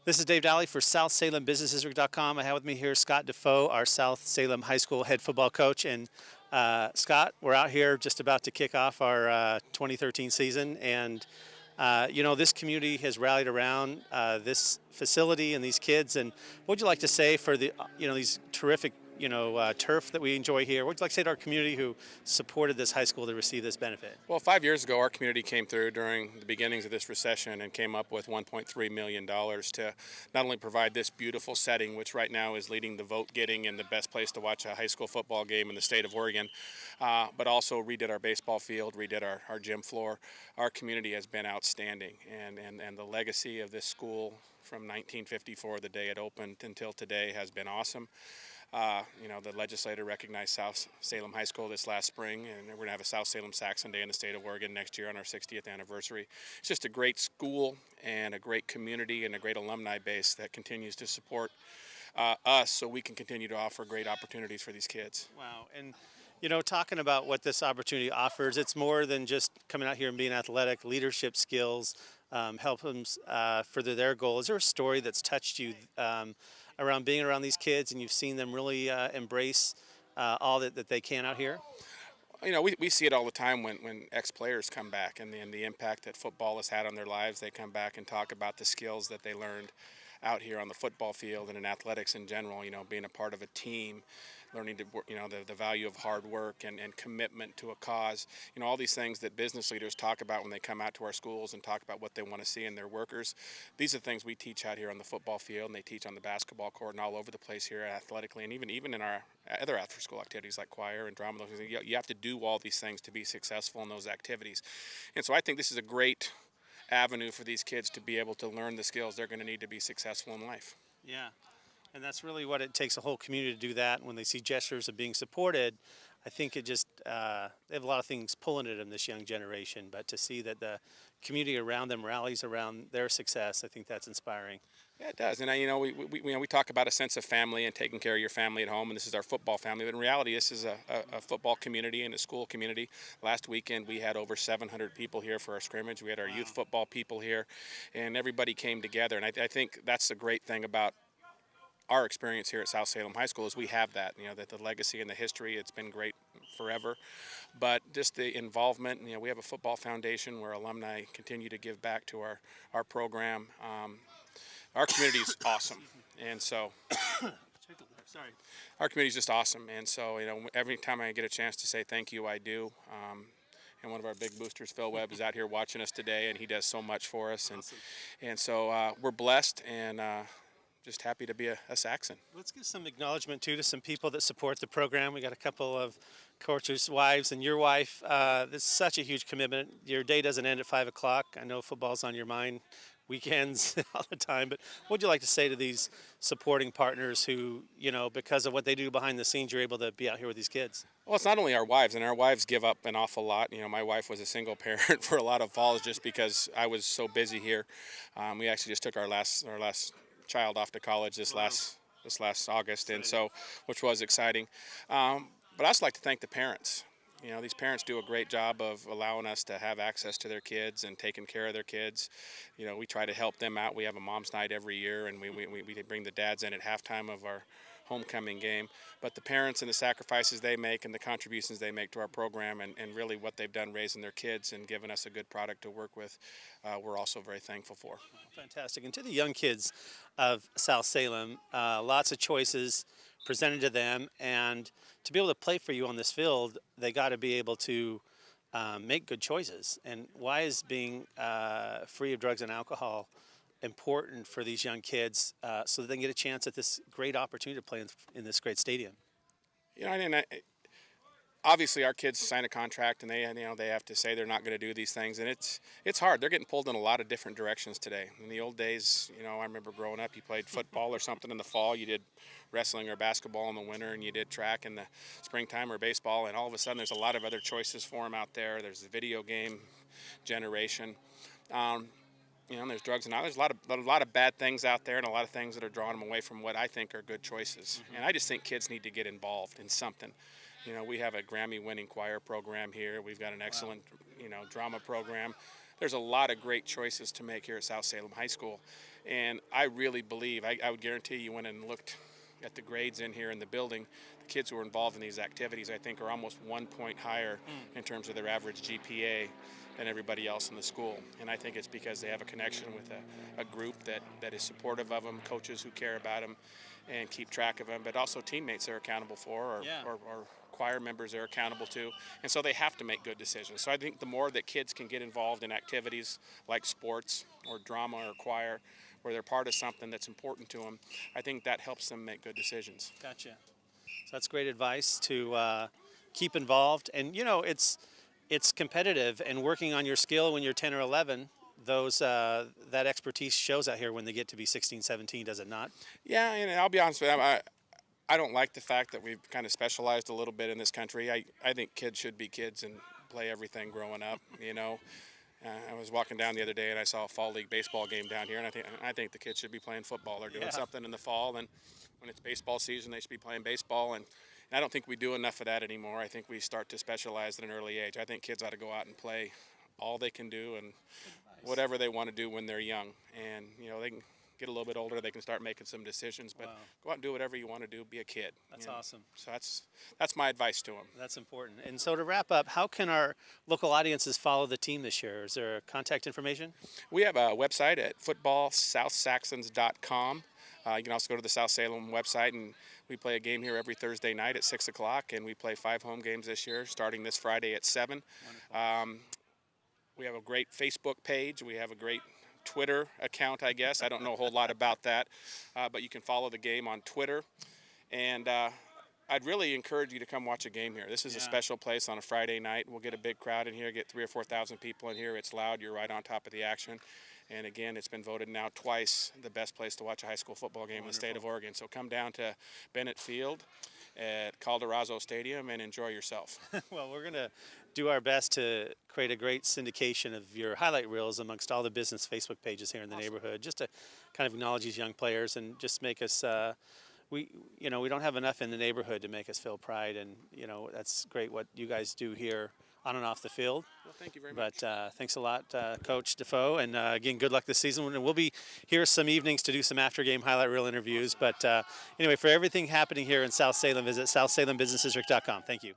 This is Dave Daly for SouthSalemBusinessDistrict.com. I have with me here Scott Dufault, our South Salem High School head football coach. And Scott, we're out here just about to kick off our 2013 season. And, this community has rallied around this facility and these kids. And what would you like to say for these terrific, turf that we enjoy here? What would you like to say to our community who supported this high school to receive this benefit? Well, 5 years ago, our community came through during the beginnings of this recession and came up with $1.3 million to not only provide this beautiful setting, which right now is leading the vote getting and the best place to watch a high school football game in the state of Oregon, but also redid our baseball field, redid our gym floor. Our community has been outstanding, and the legacy of this school from 1954, the day it opened, until today has been awesome. The legislature recognized South Salem High School this last spring, and we're going to have a South Salem Saxon Day in the state of Oregon next year on our 60th anniversary. It's just a great school and a great community and a great alumni base that continues to support us so we can continue to offer great opportunities for these kids. Wow. And, talking about what this opportunity offers, it's more than just coming out here and being athletic, leadership skills, help them further their goal. Is there a story that's touched you around being around these kids and you've seen them really embrace all that they can out here? We see it all the time when ex-players come back and the impact that football has had on their lives. They come back and talk about the skills that they learned out here on the football field and in athletics in general, being a part of a team, learning to, the value of hard work and commitment to a cause, all these things that business leaders talk about when they come out to our schools and talk about what they want to see in their workers. These are things we teach out here on the football field, and they teach on the basketball court and all over the place here athletically, and even in our other after-school activities like choir and drama. You have to do all these things to be successful in those activities. And so I think this is a great avenue for these kids to be able to learn the skills they're going to need to be successful in life. Yeah, and that's really what it takes, a whole community to do that. When they see gestures of being supported, I think it just they have a lot of things pulling at them, this young generation, but to see that the community around them rallies around their success, I think that's inspiring. Yeah, it does. And we talk about a sense of family and taking care of your family at home, and this is our football family. But in reality, this is a football community and a school community. Last weekend, we had over 700 people here for our scrimmage. We had our youth football people here, and everybody came together. And I think that's the great thing about our experience here at South Salem High School is we have that, that the legacy and the history, it's been great forever. But just the involvement, we have a football foundation where alumni continue to give back to our program. Our community is awesome, and so our community is just awesome. And so, every time I get a chance to say thank you, I do. And one of our big boosters, Phil Webb, is out here watching us today, and he does so much for us. And so we're blessed and just happy to be a Saxon. Let's give some acknowledgement, too, to some people that support the program. We got a couple of coaches' wives and your wife. This is such a huge commitment. Your day doesn't end at 5 o'clock. I know football's on your mind weekends all the time, but what would you like to say to these supporting partners who, because of what they do behind the scenes, you're able to be out here with these kids? Well, it's not only our wives, and our wives give up an awful lot. My wife was a single parent for a lot of falls just because I was so busy here. We actually just took our last child off to college this last August, and so, which was exciting. But I also like to thank the parents. These parents do a great job of allowing us to have access to their kids and taking care of their kids. We try to help them out. We have a mom's night every year, and we bring the dads in at halftime of our homecoming game. But the parents and the sacrifices they make and the contributions they make to our program and really what they've done raising their kids and giving us a good product to work with, we're also very thankful for. Fantastic. And to the young kids of South Salem, lots of choices presented to them, and to be able to play for you on this field, they got to be able to make good choices. And why is being free of drugs and alcohol important for these young kids so that they can get a chance at this great opportunity to play in this great stadium? Obviously our kids sign a contract and they have to say they're not going to do these things, and it's hard. They're getting pulled in a lot of different directions today. In the old days, I remember growing up, you played football or something in the fall, you did wrestling or basketball in the winter, and you did track in the springtime or baseball, and all of a sudden there's a lot of other choices for them out there. There's the video game generation. There's drugs and all. There's a lot of bad things out there, and a lot of things that are drawing them away from what I think are good choices. And I just think kids need to get involved in something. We have a Grammy-winning choir program here. We've got an excellent, drama program. There's a lot of great choices to make here at South Salem High School. And I really believe, I would guarantee you went and looked at the grades in here in the building, the kids who are involved in these activities, I think, are almost 1 point higher in terms of their average GPA than everybody else in the school. And I think it's because they have a connection with a group that is supportive of them, coaches who care about them and keep track of them, but also teammates they're accountable for, or choir members they're accountable to. And so they have to make good decisions. So I think the more that kids can get involved in activities like sports or drama or choir, where they're part of something that's important to them, I think that helps them make good decisions. Gotcha. So that's great advice to keep involved. And, you know, it's competitive, and working on your skill when you're 10 or 11, that expertise shows out here when they get to be 16, 17, does it not? Yeah, and I'll be honest with you, I don't like the fact that we've kind of specialized a little bit in this country. I think kids should be kids and play everything growing up, you know. I was walking down the other day and I saw a fall league baseball game down here, and I think the kids should be playing football or doing something in the fall, and when it's baseball season they should be playing baseball, and I don't think we do enough of that anymore. I think we start to specialize at an early age. I think kids ought to go out and play all they can do and whatever they want to do when they're young, and you know, they can get a little bit older, they can start making some decisions, but go out and do whatever you want to do, be a kid. That's awesome. So that's my advice to them. That's important. And so to wrap up, how can our local audiences follow the team this year? Is there contact information? We have a website at footballsouthsaxons.com. You can also go to the South Salem website, and we play a game here every Thursday night at 6 o'clock, and we play 5 home games this year, starting this Friday at 7. We have a great Facebook page. We have a great Twitter account, I guess. I don't know a whole lot about that, but you can follow the game on Twitter. And I'd really encourage you to come watch a game here. This is a special place on a Friday night. We'll get a big crowd in here, get 3,000 or 4,000 people in here. It's loud. You're right on top of the action. And again, it's been voted now twice the best place to watch a high school football game in the state of Oregon. So come down to Bennett Field at Calderazzo Stadium and enjoy yourself. Well, we're going to do our best to create a great syndication of your highlight reels amongst all the business Facebook pages here in the neighborhood, just to kind of acknowledge these young players and just make us we don't have enough in the neighborhood to make us feel pride, and you know, that's great what you guys do here on and off the field. Well, thank you very much. But thanks a lot, Coach Dufault, and again, good luck this season. And we'll be here some evenings to do some after-game highlight reel interviews. But anyway, for everything happening here in South Salem, visit southsalembusinessdistrict.com. Thank you.